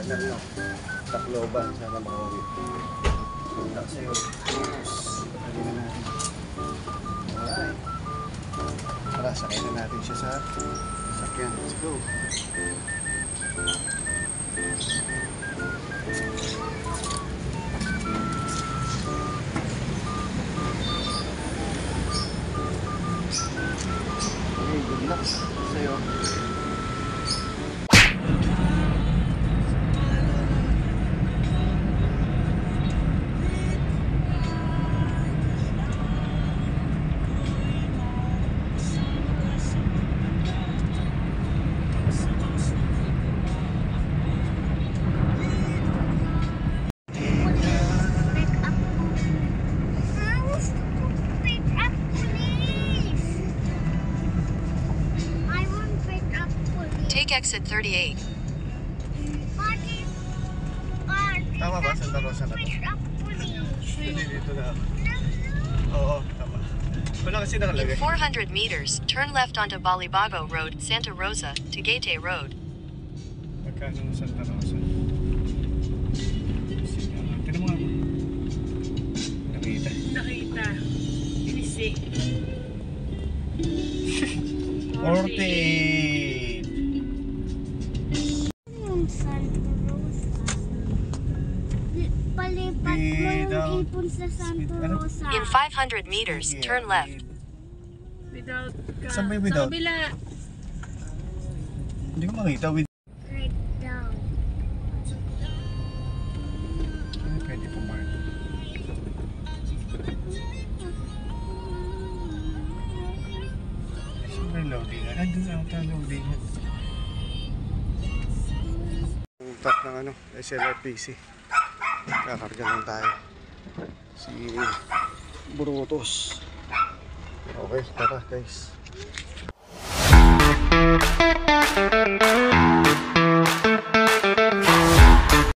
signal no. Tacloban, sana makauwi. Punta sa'yo. Pwede na natin. Alright. Tara, sakay na natin siya sa sasakyan. Let's go. Okay, good luck sa'yo. Take exit 38. Tama ba? Santa Rosa na to? Hindi, dito na. Oo, tama. Wala kasi In nakalagay. 400 meters, turn left onto Balibago Road, Santa Rosa, Tagaytay Road. Magkano yung Santa Rosa? Tinan mo nga mo. Nakita. Nakita. Pinisi. 48. Santa Rosa. Palipat mo yung ipon sa Santa Rosa. In 500 meters, turn left. Without ka. Saan ba yung without? Sa kabila. Hindi ko makita. Right down. Ay, pwede po mark. Siyempre loading. Doon ang loading. Ang top ng ano, SLRPC. Kakarga lang tayo. Si Brutus. Okay, tara guys.